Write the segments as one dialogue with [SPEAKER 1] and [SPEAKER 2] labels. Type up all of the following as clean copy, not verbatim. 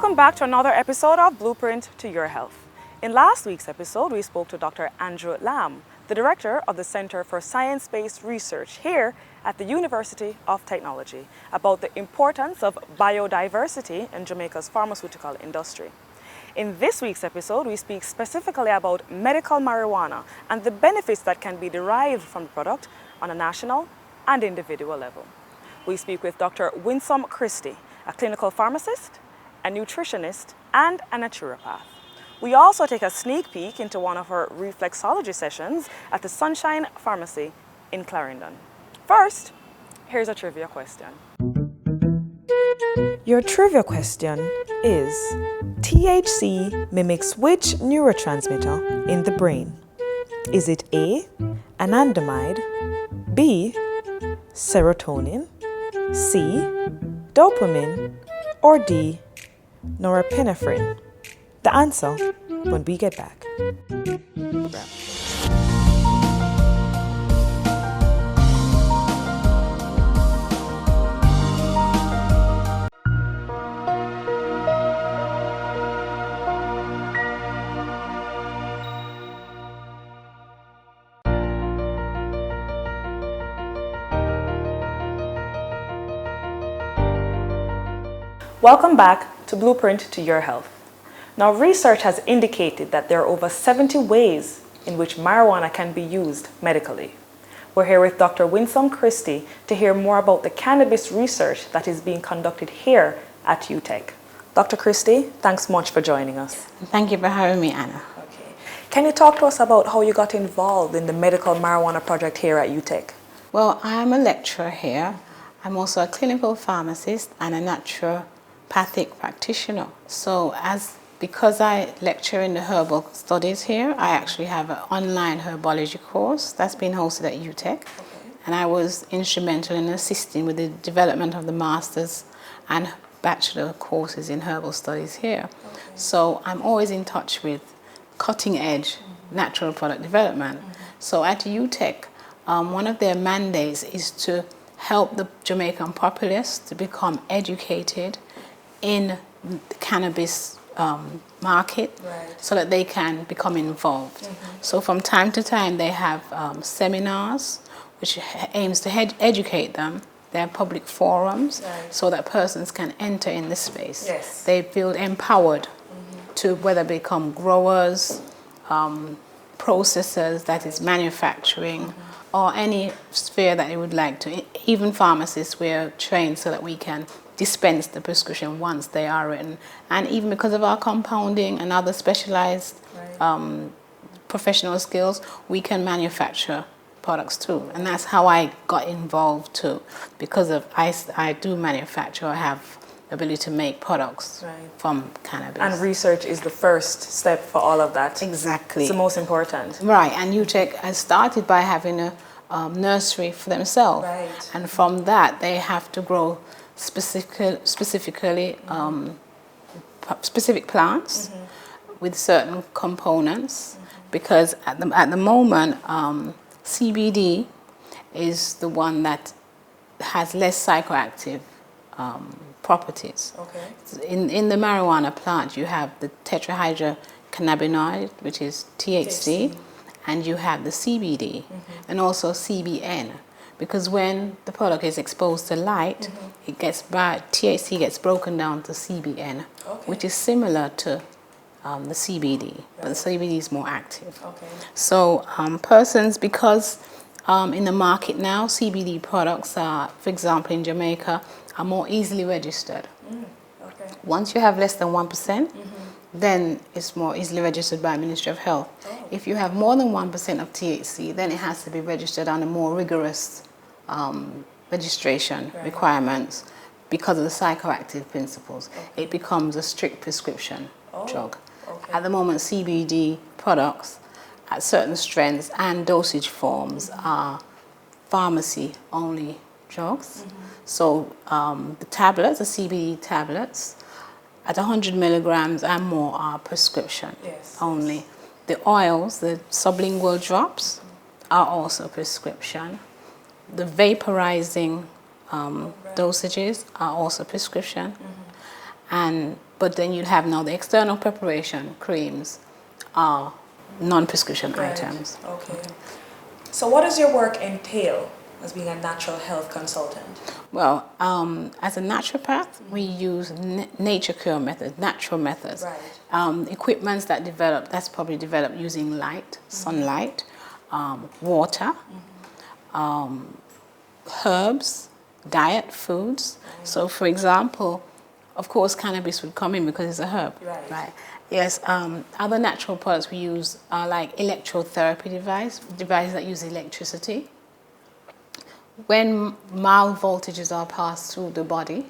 [SPEAKER 1] Welcome back to another episode of Blueprint to Your Health. In last week's episode, we spoke to Dr. Andrew Lamb, the director of the Center for Science-Based Research here at the University of Technology, about the importance of biodiversity in Jamaica's pharmaceutical industry. In this week's episode, we speak specifically about medical marijuana and the benefits that can be derived from the product on a national and individual level. We speak with Dr. Winsome Christie, a clinical pharmacist, a nutritionist, and a naturopath. We also take a sneak peek into one of her reflexology sessions at the Sunshine Pharmacy in Clarendon. First, here's a trivia question. Your trivia question is, THC mimics which neurotransmitter in the brain? Is it A, anandamide, B, serotonin, C, dopamine, or D, norepinephrine? The answer when we get back. Welcome back to Blueprint to Your Health. Now, research has indicated that there are over 70 ways in which marijuana can be used medically. We're here with Dr. Winsome Christie to hear more about the cannabis research that is being conducted here at UTech. Dr. Christie, thanks much for joining us.
[SPEAKER 2] Thank you for having me, Anna.
[SPEAKER 1] Okay. Can you talk to us about how you got involved in the medical marijuana project here at UTech?
[SPEAKER 2] Well, I'm a lecturer here. I'm also a clinical pharmacist and a naturopathic practitioner. So because I lecture in the herbal studies here, I actually have an online herbology course that's been hosted at UTech. Okay. And I was instrumental in assisting with the development of the master's and bachelor courses in herbal studies here. Okay. So I'm always in touch with cutting edge natural product development. So at UTech, one of their mandates is to help the Jamaican populace to become educated in the cannabis market, right, so that they can become involved. So from time to time they have seminars which aims to educate them. There are public forums, right, so that persons can enter in this space. Yes. They feel empowered to whether become growers, processors, that is manufacturing, or any sphere that they would like to. Even pharmacists, we're trained so that we can dispense the prescription once they are written. And even because of our compounding and other specialized professional skills, we can manufacture products too. And that's how I got involved too. Because of I do manufacture, I have the ability to make products, right, from cannabis. And research is the first step for all of that. Exactly. It's the most important. Right, and UTech has started by having a nursery for themselves. Right. And from that, they have to grow specific plants with certain components, because at the moment CBD is the one that has less psychoactive properties. Okay. In the marijuana plant, you have the tetrahydrocannabinoid, which is THC, and you have the CBD, and also CBN. Because when the product is exposed to light, THC gets broken down to CBN, okay, which is similar to the CBD, right, but the CBD is more active. Okay. So persons, because in the market now, CBD products are, for example, in Jamaica, are more easily registered. Okay. Once you have less than 1%, then it's more easily registered by Ministry of Health. Oh. If you have more than 1% of THC, then it has to be registered under more rigorous registration, right, requirements, because of the psychoactive principles. Okay. It becomes a strict prescription drug. Okay. At the moment, CBD products at certain strengths and dosage forms are pharmacy-only drugs. So the tablets, the CBD tablets, at 100 milligrams and more are prescription only. The oils, the sublingual drops, are also prescription. The vaporizing dosages are also prescription. And But then you'd have now the external preparation creams are non-prescription items.
[SPEAKER 1] Okay. So what does your work entail as being a natural health consultant?
[SPEAKER 2] Well, as a naturopath, we use nature cure methods, natural methods.
[SPEAKER 1] Right.
[SPEAKER 2] Equipments that's probably developed using light, sunlight, water, herbs, diet, foods.
[SPEAKER 1] Right.
[SPEAKER 2] So, for example, of course, cannabis would come in because it's a herb.
[SPEAKER 1] Right.
[SPEAKER 2] Yes. Other natural products we use are like electrotherapy devices that use electricity. When mild voltages are passed through the body,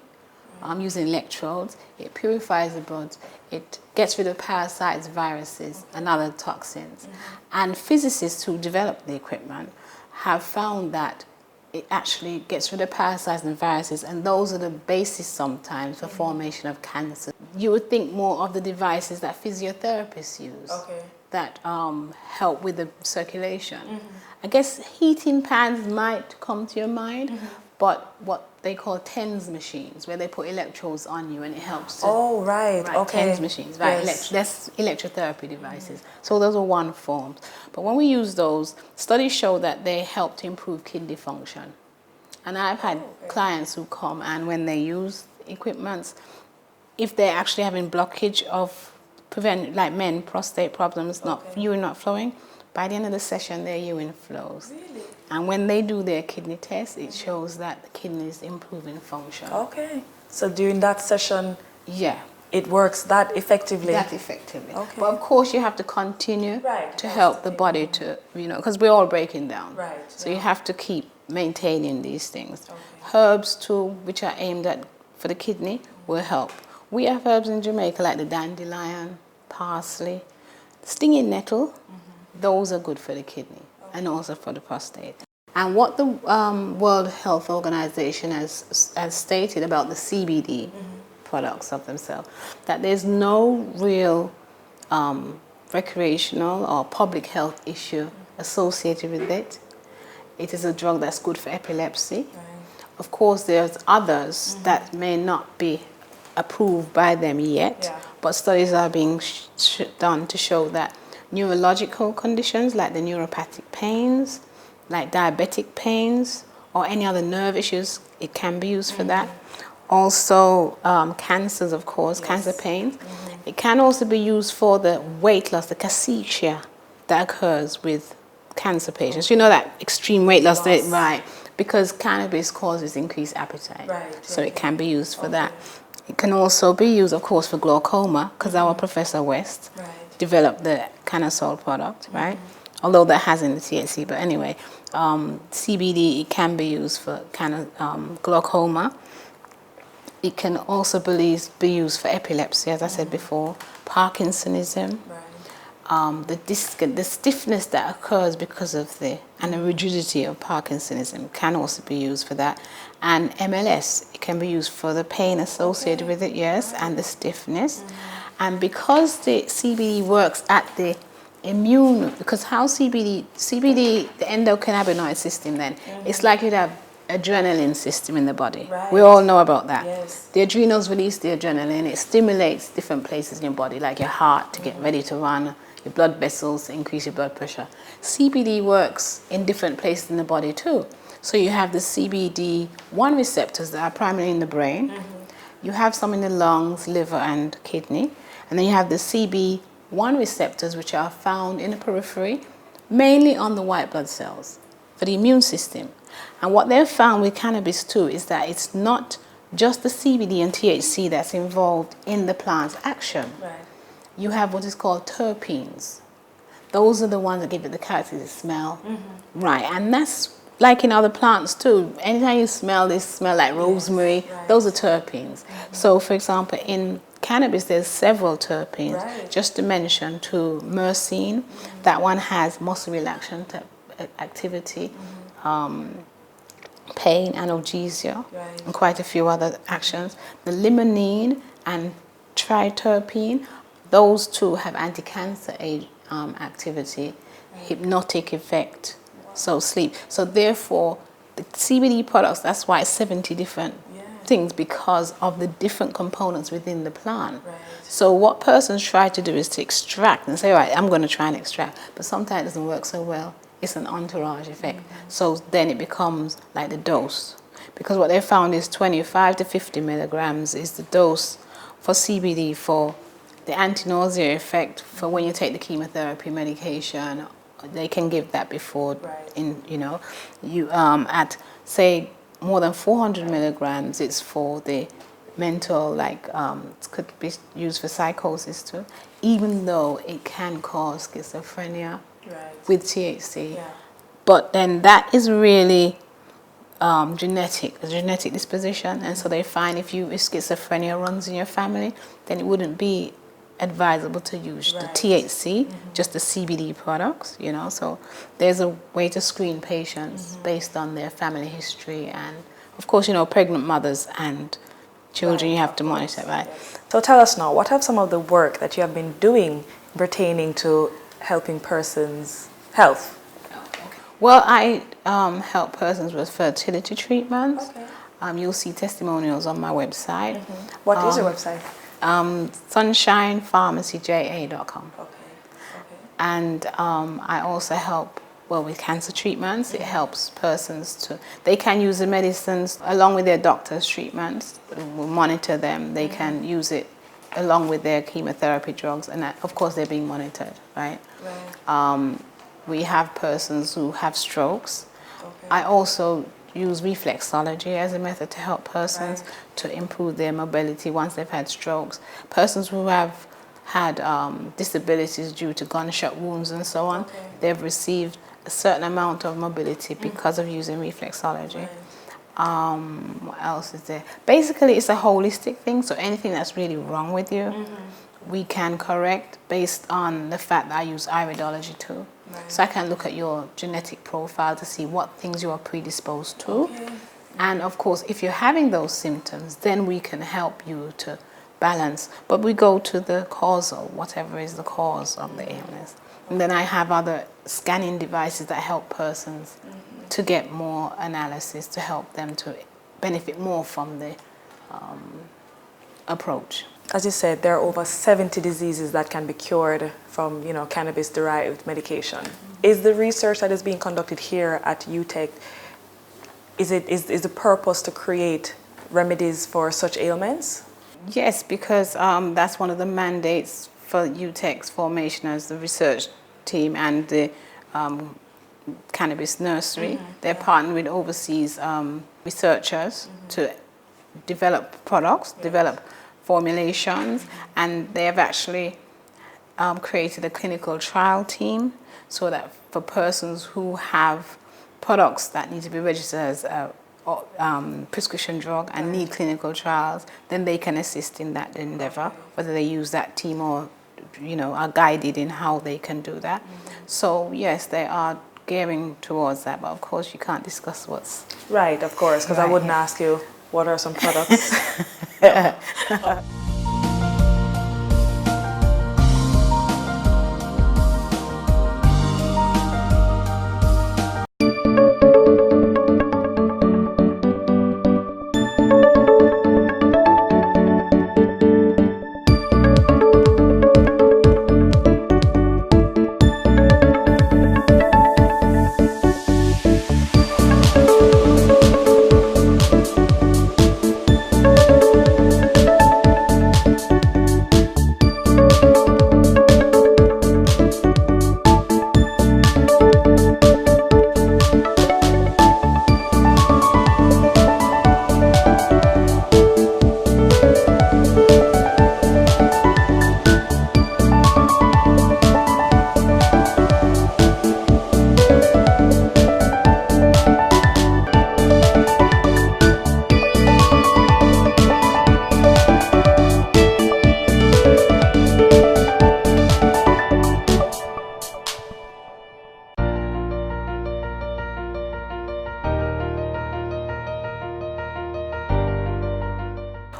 [SPEAKER 2] using electrodes, it purifies the blood. It gets rid of parasites, viruses, and other toxins. And physicists who developed the equipment have found that it actually gets rid of parasites and viruses, and those are the basis sometimes for formation of cancer. You would think more of the devices that physiotherapists use that help with the circulation. I guess heating pans might come to your mind, but what they call TENS machines, where they put electrodes on you and it helps to...
[SPEAKER 1] Oh, right. Okay.
[SPEAKER 2] TENS machines, right?
[SPEAKER 1] Yes.
[SPEAKER 2] That's electrotherapy devices. So those are one form. But when we use those, studies show that they help to improve kidney function. And I've had clients who come, and when they use equipments, if they're actually having blockage of like men, prostate problems, urine not flowing, by the end of the session, their urine flows.
[SPEAKER 1] Really?
[SPEAKER 2] And when they do their kidney test, it shows that the kidney is improving function.
[SPEAKER 1] Okay. So during that session,
[SPEAKER 2] yeah,
[SPEAKER 1] it works that effectively?
[SPEAKER 2] That effectively.
[SPEAKER 1] Okay.
[SPEAKER 2] But of course, you have to continue to help the body to, because we're all breaking down.
[SPEAKER 1] Right.
[SPEAKER 2] So you have to keep maintaining these things. Herbs too, which are aimed at for the kidney, will help. We have herbs in Jamaica like the dandelion, parsley, stinging nettle. Those are good for the kidney and also for the prostate. And what the World Health Organization has stated about the CBD products of themselves, that there's no real recreational or public health issue associated with it. It is a drug that's good for epilepsy. Of course, there's others that may not be approved by them yet, but studies are being done to show that neurological conditions like the neuropathic pains, like diabetic pains, or any other nerve issues, it can be used for that. Also, cancers, of course, cancer pain. It can also be used for the weight loss, the cachexia that occurs with cancer patients. You know that extreme weight loss, right? Because cannabis causes increased appetite. So it can be used for that. It can also be used, of course, for glaucoma, because our Professor West developed the Canasol product, right? Although that hasn't the THC, but anyway, CBD, it can be used for glaucoma. It can also be used for epilepsy, as I said before, Parkinsonism, the stiffness that occurs because of the rigidity of Parkinsonism can also be used for that. And MLS, it can be used for the pain associated with it, yes, and the stiffness. And because the CBD works at the immune, because how CBD, the endocannabinoid system then, it's like you'd have adrenaline system in the body. We all know about that. The adrenals release the adrenaline. It stimulates different places in your body, like your heart to get ready to run, your blood vessels to increase your blood pressure. CBD works in different places in the body too. So you have the CBD1 receptors that are primarily in the brain. You have some in the lungs, liver, and kidney. And then you have the CB1 receptors, which are found in the periphery, mainly on the white blood cells for the immune system. And what they've found with cannabis too is that it's not just the CBD and THC that's involved in the plant's action. You have what is called terpenes. Those are the ones that give it the characteristic smell. And that's like in other plants too. Anytime you smell this, smell like rosemary, those are terpenes. So for example, in cannabis, there's several terpenes. Just to mention, to myrcene, that one has muscle relaxant activity, pain, analgesia, and quite a few other actions. The limonene and triterpene, those two have anti-cancer activity, hypnotic effect, so sleep. So therefore, the CBD products, that's why it's 70 different things because of the different components within the plant.
[SPEAKER 1] Right.
[SPEAKER 2] So what persons try to do is to extract and say, right, I'm going to try and extract, but sometimes it doesn't work so well. It's an entourage effect. So then it becomes like the dose. Because what they found is 25 to 50 milligrams is the dose for CBD for the anti-nausea effect for when you take the chemotherapy medication. They can give that before, at say more than 400 milligrams, it's for the mental, it could be used for psychosis too, even though it can cause schizophrenia with THC.
[SPEAKER 1] Yeah.
[SPEAKER 2] But then that is really a genetic disposition, and so they find if schizophrenia runs in your family, then it wouldn't be advisable to use the THC, just the CBD products, So there's a way to screen patients based on their family history, and of course, pregnant mothers and children you have to monitor, right?
[SPEAKER 1] So tell us now, what have some of the work that you have been doing pertaining to helping persons' health?
[SPEAKER 2] Well, I help persons with fertility treatments.
[SPEAKER 1] Okay.
[SPEAKER 2] You'll see testimonials on my website.
[SPEAKER 1] What is your website?
[SPEAKER 2] sunshinepharmacyja.com.
[SPEAKER 1] Okay.
[SPEAKER 2] And I also help with cancer treatments. It helps persons they can use the medicines along with their doctor's treatments. We'll monitor them. They can use it along with their chemotherapy drugs, and of course they're being monitored, right? We have persons who have strokes. I also use reflexology as a method to help persons to improve their mobility once they've had strokes. Persons who have had disabilities due to gunshot wounds and so on, they've received a certain amount of mobility because of using reflexology. What else is there? Basically, it's a holistic thing, so anything that's really wrong with you, we can correct based on the fact that I use iridology too. So I can look at your genetic profile to see what things you are predisposed to. And of course, if you're having those symptoms, then we can help you to balance. But we go to the causal, whatever is the cause of the illness. And then I have other scanning devices that help persons to get more analysis to help them to benefit more from the approach.
[SPEAKER 1] As you said, there are over 70 diseases that can be cured from, cannabis-derived medication. Is the research that is being conducted here at UTech, is the purpose to create remedies for such ailments?
[SPEAKER 2] Yes, because that's one of the mandates for UTech's formation as the research team and the cannabis nursery. They're partnering with overseas researchers to develop products, develop formulations, and they have actually created a clinical trial team so that for persons who have products that need to be registered as a prescription drug and need clinical trials, then they can assist in that endeavor, whether they use that team or are guided in how they can do that. So yes, they are gearing towards that, but of course you can't discuss what's
[SPEAKER 1] right, of course, because I wouldn't ask you what are some products.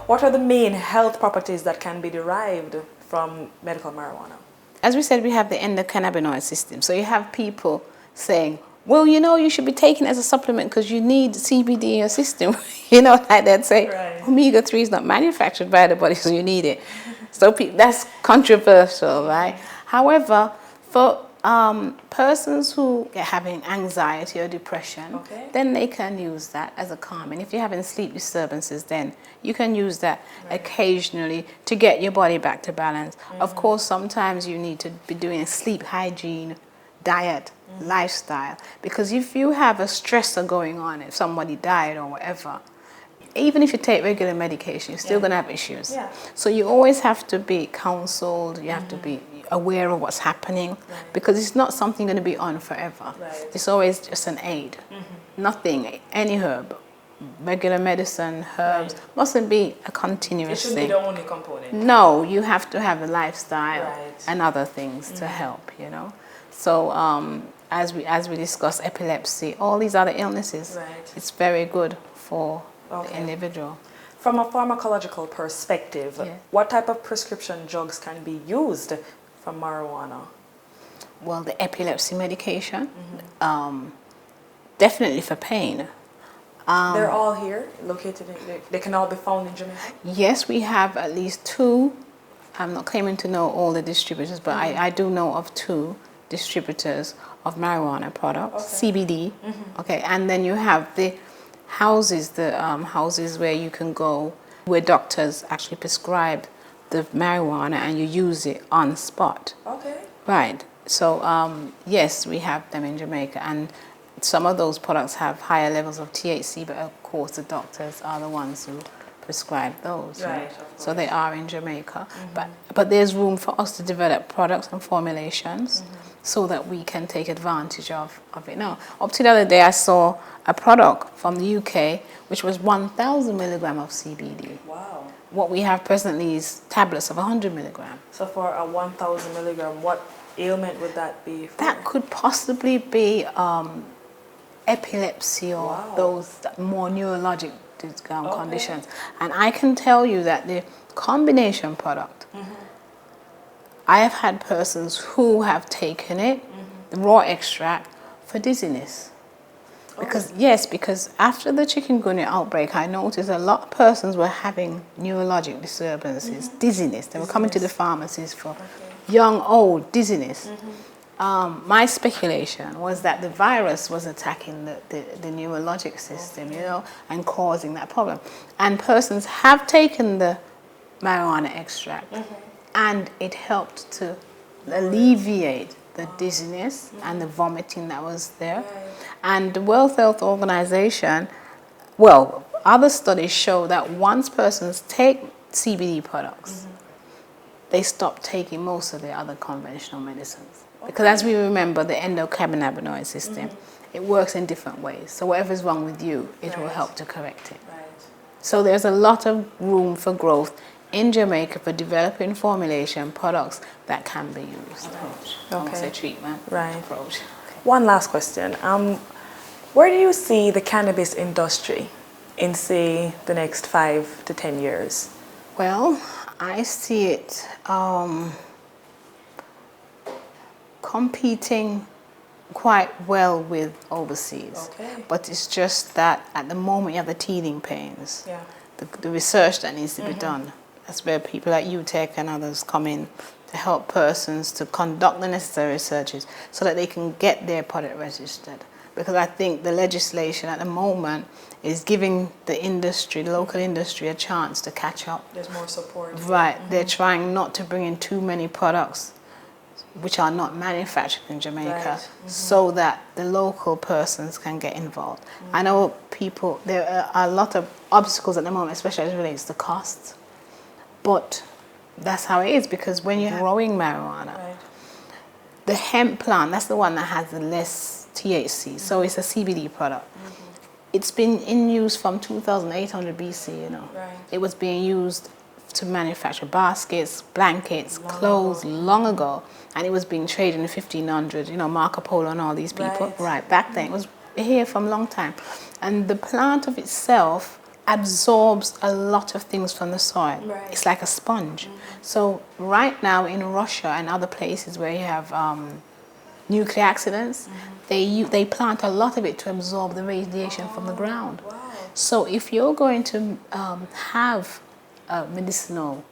[SPEAKER 1] What are the main health properties that can be derived from medical marijuana?
[SPEAKER 2] As we said, we have the endocannabinoid system. So you have people saying, well, you know, you should be taking it as a supplement because you need CBD in your system. You know, like they'd say,
[SPEAKER 1] Right.
[SPEAKER 2] omega-3 is not manufactured by the body, so you need it. So that's controversial, right? However, for persons who are having anxiety or depression,
[SPEAKER 1] Okay.
[SPEAKER 2] then they can use that as a calming. If you're having sleep disturbances, then you can use that occasionally to get your body back to balance. Of course, sometimes you need to be doing a sleep hygiene, diet, lifestyle, because if you have a stressor going on, if somebody died or whatever, even if you take regular medication, you're still going to have issues.
[SPEAKER 1] Yeah.
[SPEAKER 2] So you always have to be counseled, you have to be aware of what's happening, because it's not something going to be on forever.
[SPEAKER 1] Right.
[SPEAKER 2] It's always just an aid. Nothing, any herb, regular medicine, herbs, mustn't be a
[SPEAKER 1] It
[SPEAKER 2] continuous
[SPEAKER 1] shouldn't
[SPEAKER 2] thing.
[SPEAKER 1] be the only component.
[SPEAKER 2] No, you have to have a lifestyle
[SPEAKER 1] Right.
[SPEAKER 2] and other things to help, you know. So as we discuss epilepsy, all these other illnesses,
[SPEAKER 1] Right.
[SPEAKER 2] it's very good for the
[SPEAKER 1] Okay.
[SPEAKER 2] individual.
[SPEAKER 1] From a pharmacological perspective,
[SPEAKER 2] Yeah.
[SPEAKER 1] what type of prescription drugs can be used for marijuana?
[SPEAKER 2] Well, the epilepsy medication, definitely for pain.
[SPEAKER 1] They're all here, located they can all be found in Jamaica?
[SPEAKER 2] Yes, we have at least two. I'm not claiming to know all the distributors, but I do know of two distributors of marijuana products, CBD. Okay, and then you have the houses, houses where you can go, where doctors actually prescribe the marijuana and you use it on spot.
[SPEAKER 1] Okay.
[SPEAKER 2] Right. So yes, we have them in Jamaica, and some of those products have higher levels of THC, but of course the doctors are the ones who prescribe those.
[SPEAKER 1] Right,
[SPEAKER 2] So they are in Jamaica, but there's room for us to develop products and formulations so that we can take advantage of it. Now, up to the other day, I saw a product from the UK which was 1,000 milligram of CBD.
[SPEAKER 1] Wow.
[SPEAKER 2] What we have presently is tablets of 100 milligram.
[SPEAKER 1] So for a 1,000 milligram, what ailment would that be for?
[SPEAKER 2] That could possibly be epilepsy or those more neurologic conditions. And I can tell you that the combination product, I have had persons who have taken it, the raw extract, for dizziness. Because after the chikungunya outbreak, I noticed a lot of persons were having neurologic disturbances, dizziness. They were coming to the pharmacies for young, old dizziness. My speculation was that the virus was attacking the neurologic system, you know, and causing that problem. And persons have taken the marijuana extract, and it helped to alleviate the dizziness and the vomiting that was there. And the World Health Organization, well, other studies show that once persons take CBD products, they stop taking most of the other conventional medicines. Because as we remember, the endocannabinoid system, it works in different ways. So whatever's wrong with you, it will help to correct it.
[SPEAKER 1] Right.
[SPEAKER 2] So there's a lot of room for growth in Jamaica for developing formulation products that can be used.
[SPEAKER 1] Okay.
[SPEAKER 2] Treatment approach.
[SPEAKER 1] One last question. Where do you see the cannabis industry in, say, the next 5 to 10 years?
[SPEAKER 2] Well, I see it competing quite well with overseas.
[SPEAKER 1] Okay.
[SPEAKER 2] But it's just that at the moment you have the teething pains.
[SPEAKER 1] Yeah.
[SPEAKER 2] The research that needs to be done. That's where people like UTech and others come in to help persons to conduct the necessary researches so that they can get their product registered. Because I think the legislation at the moment is giving the industry, the local industry, a chance to catch up.
[SPEAKER 1] There's more support.
[SPEAKER 2] Right. They're trying not to bring in too many products which are not manufactured in Jamaica, so that the local persons can get involved. I know there are a lot of obstacles at the moment, especially as it relates to costs. But that's how it is, because when you're growing marijuana, the hemp plant, that's the one that has the less THC, so it's a CBD product. It's been in use from 2800 BC, you know. It was being used to manufacture baskets, blankets, clothes long ago, and it was being traded in 1500, you know, Marco Polo and all these people. Right, back then. It was here from a long time. And the plant of itself absorbs a lot of things from the soil. It's like a sponge. So right now in Russia and other places where you have nuclear accidents, they plant a lot of it to absorb the radiation from the ground.
[SPEAKER 1] Wow.
[SPEAKER 2] So if you're going to have medicinal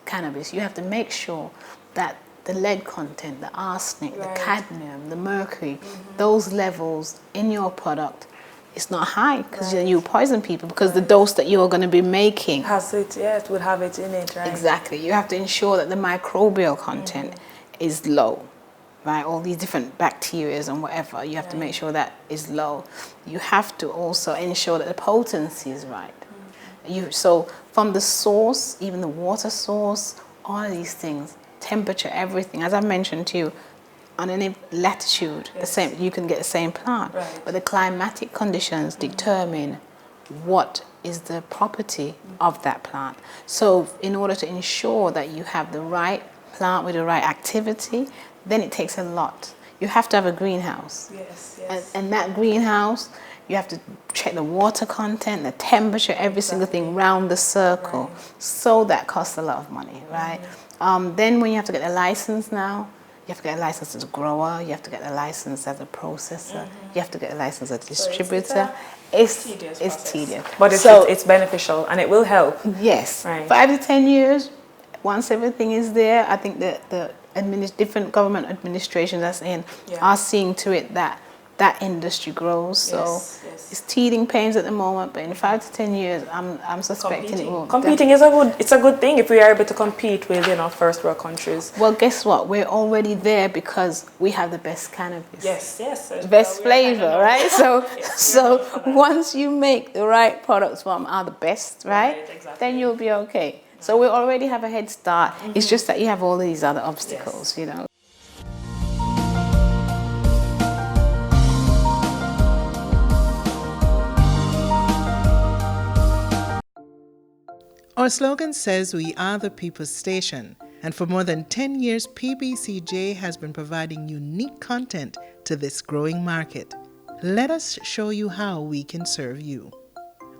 [SPEAKER 2] cannabis, you have to make sure that the lead content, the arsenic, the cadmium, the mercury, those levels in your product is not high, because you poison people, because the dose that you're going to be making
[SPEAKER 1] has it, it would have it in it, right?
[SPEAKER 2] Exactly. You have to ensure that the microbial content is low, right? All these different bacteria and whatever, you have to make sure that is low. You have to also ensure that the potency is right. So from the source, even the water source, all of these things, temperature, everything, as I mentioned to you, on any latitude, the same, you can get the same plant.
[SPEAKER 1] Right.
[SPEAKER 2] But the climatic conditions determine what is the property of that plant. So in order to ensure that you have the right plant with the right activity, then it takes a lot. You have to have a greenhouse.
[SPEAKER 1] Yes,
[SPEAKER 2] And that greenhouse, you have to check the water content, the temperature, every single thing round the circle. So that costs a lot of money, right? Then when you have to get a license now, you have to get a license as a grower, you have to get a license as a processor, you have to get a license as a distributor. It's tedious.
[SPEAKER 1] But it's beneficial and it will help.
[SPEAKER 2] Yes.
[SPEAKER 1] Right.
[SPEAKER 2] 5 to 10 years, once everything is there, I think that the different government administrations are seeing to it that that industry grows. So it's teething pains at the moment, but in 5 to 10 years, I'm suspecting it will.
[SPEAKER 1] Competing is a good thing if we are able to compete with first world countries.
[SPEAKER 2] Well, guess what? We're already there because we have the best cannabis.
[SPEAKER 1] Yes.
[SPEAKER 2] Best flavor, right? So once you make the right products from are the best, right?
[SPEAKER 1] Exactly.
[SPEAKER 2] Then you'll be okay. So we already have a head start. It's just that you have all these other obstacles,
[SPEAKER 3] Our slogan says we are the people's station, and for more than 10 years, PBCJ has been providing unique content to this growing market. Let us show you how we can serve you.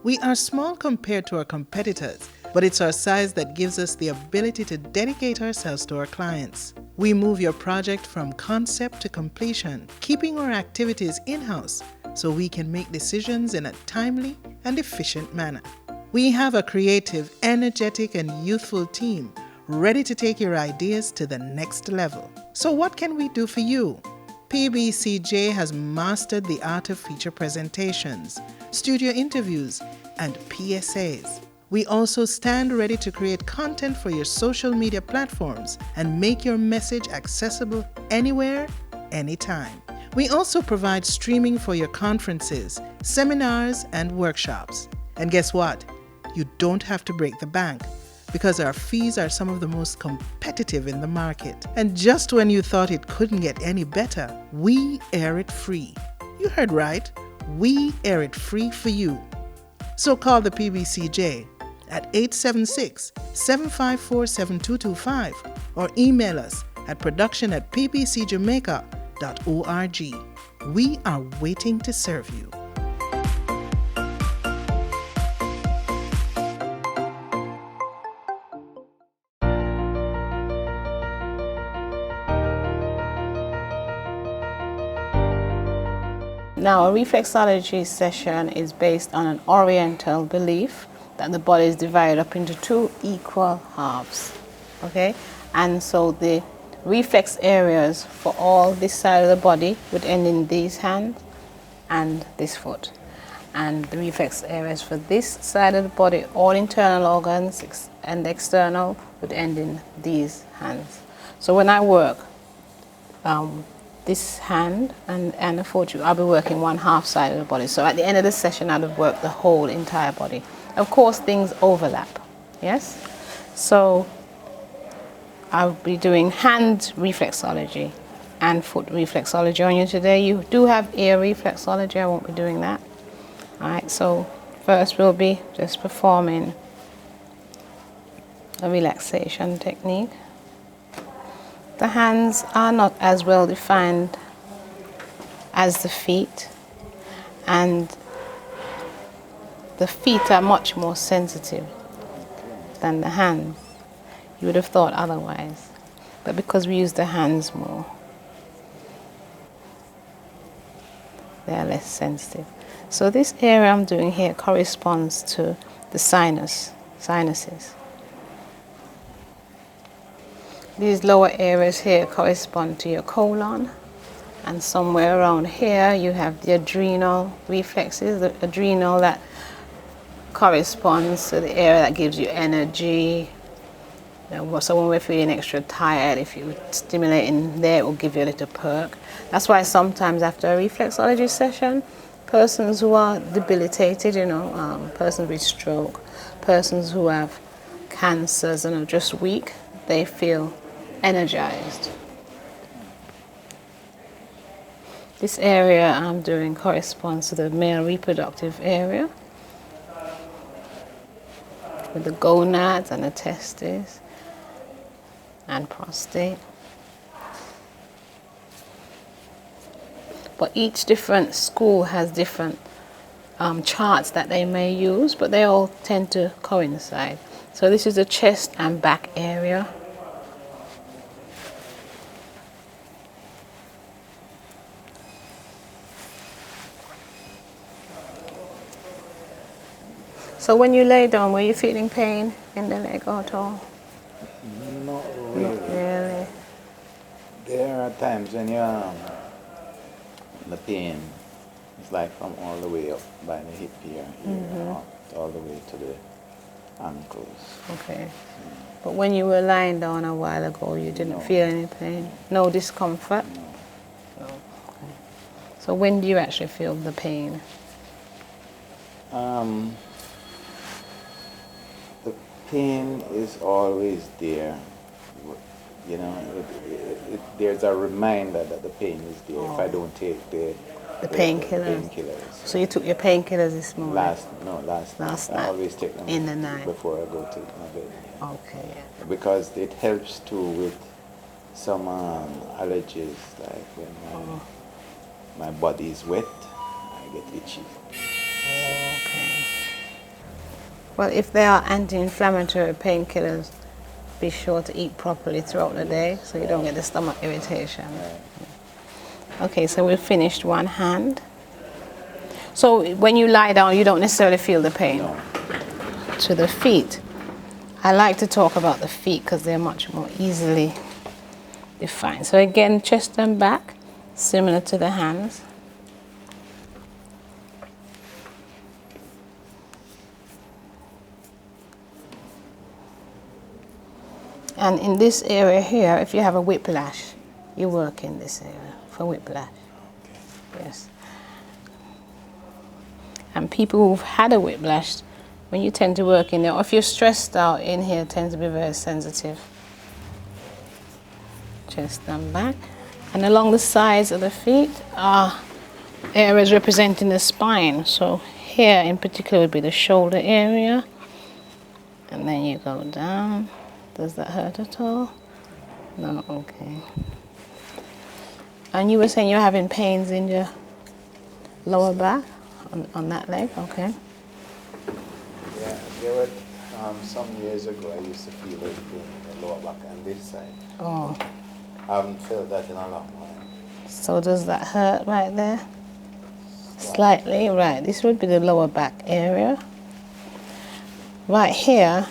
[SPEAKER 3] We are small compared to our competitors, but it's our size that gives us the ability to dedicate ourselves to our clients. We move your project from concept to completion, keeping our activities in-house so we can make decisions in a timely and efficient manner. We have a creative, energetic, and youthful team ready to take your ideas to the next level. So what can we do for you? PBCJ has mastered the art of feature presentations, studio interviews, and PSAs. We also stand ready to create content for your social media platforms and make your message accessible anywhere, anytime. We also provide streaming for your conferences, seminars, and workshops. And guess what? You don't have to break the bank because our fees are some of the most competitive in the market. And just when you thought it couldn't get any better, we air it free. You heard right. We air it free for you. So call the PBCJ at 876-754-7225 or email us at production@pbcjamaica.org. We are waiting to serve you.
[SPEAKER 2] Now, a reflexology session is based on an oriental belief that the body is divided up into two equal halves, okay? And so the reflex areas for all this side of the body would end in these hands and this foot. And the reflex areas for this side of the body, all internal organs and external, would end in these hands. So when I work, this hand and the foot, I'll be working one half side of the body. So at the end of the session, I'll work the whole entire body. Of course, things overlap, yes? So I'll be doing hand reflexology and foot reflexology on you today. You do have ear reflexology, I won't be doing that. All right, so first we'll be just performing a relaxation technique. The hands are not as well defined as the feet, and the feet are much more sensitive than the hands. You would have thought otherwise, but because we use the hands more. they are less sensitive. So this area I'm doing here corresponds to the sinuses. These lower areas here correspond to your colon, and somewhere around here you have the adrenal reflexes, the adrenal that corresponds to the area that gives you energy. So when we're feeling extra tired, if you're stimulating there, it will give you a little perk. That's why sometimes after a reflexology session, persons who are debilitated, persons with stroke, persons who have cancers and are just weak, they feel energized. This area I'm doing corresponds to the male reproductive area, with the gonads and the testes and prostate. But each different school has different charts that they may use, but they all tend to coincide. So this is the chest and back area. So when you lay down, were you feeling pain in the leg at all?
[SPEAKER 4] Not really.
[SPEAKER 2] Not really.
[SPEAKER 4] There are times when the pain is like from all the way up by the hip here, all the way to the ankles.
[SPEAKER 2] Okay. But when you were lying down a while ago, you didn't feel any pain? No discomfort? No. Okay. So when do you actually feel the pain?
[SPEAKER 4] The pain is always there. There's a reminder that the pain is there if I don't take the
[SPEAKER 2] painkillers. So you took your painkillers this morning?
[SPEAKER 4] Last
[SPEAKER 2] night.
[SPEAKER 4] I always take them
[SPEAKER 2] in the night
[SPEAKER 4] before I go to my bed.
[SPEAKER 2] Okay.
[SPEAKER 4] Because it helps too with some allergies, like when my body is wet, I get itchy.
[SPEAKER 2] Okay. Well, if they are anti-inflammatory painkillers, be sure to eat properly throughout the day so you don't get the stomach irritation. Okay, so we've finished one hand. So when you lie down, you don't necessarily feel the pain.
[SPEAKER 4] No.
[SPEAKER 2] To the feet, I like to talk about the feet because they're much more easily defined. So again, chest and back, similar to the hands. And in this area here, if you have a whiplash, you work in this area for whiplash. Yes. And people who've had a whiplash, when you tend to work in there, or if you're stressed out in here, tend to be very sensitive. Chest and back. And along the sides of the feet are areas representing the spine. So here in particular would be the shoulder area. And then you go down. Does that hurt at all? No, okay. And you were saying you're having pains in your lower back, on that leg, okay.
[SPEAKER 4] Yeah, there were some years ago I used to feel very pain in the lower back and this side.
[SPEAKER 2] Oh.
[SPEAKER 4] I haven't felt that in a long time.
[SPEAKER 2] So does that hurt right there? Slightly, right. This would be the lower back area. Right here,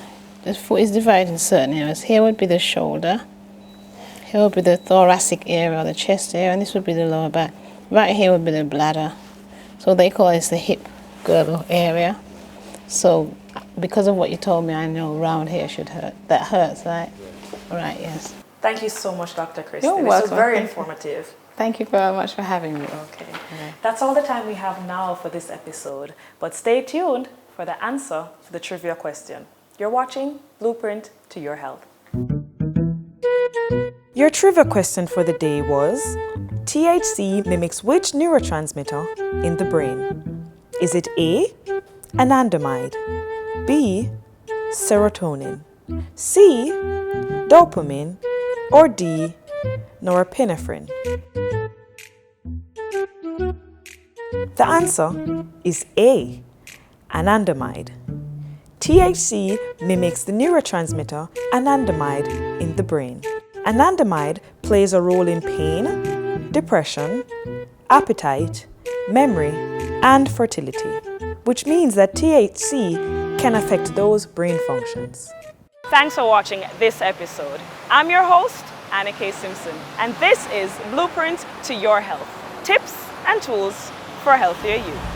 [SPEAKER 2] the foot is divided in certain areas. Here would be the shoulder. Here would be the thoracic area, or the chest area, and this would be the lower back. Right here would be the bladder. So they call this the hip girdle area. So because of what you told me, I know round here should hurt. That hurts, right? Right, yes.
[SPEAKER 1] Thank you so much, Dr. Christie.
[SPEAKER 2] You're
[SPEAKER 1] this
[SPEAKER 2] welcome.
[SPEAKER 1] was very informative.
[SPEAKER 2] Thank you very much for having me.
[SPEAKER 1] Okay. That's all the time we have now for this episode. But stay tuned for the answer to the trivia question. You're watching Blueprint to Your Health. Your trivia question for the day was, THC mimics which neurotransmitter in the brain? Is it A, anandamide, B, serotonin, C, dopamine, or D, norepinephrine? The answer is A, anandamide. THC mimics the neurotransmitter anandamide in the brain. Anandamide plays a role in pain, depression, appetite, memory, and fertility, which means that THC can affect those brain functions. Thanks for watching this episode. I'm your host, Anna K. Simpson, and this is Blueprint to Your Health, tips and tools for a healthier you.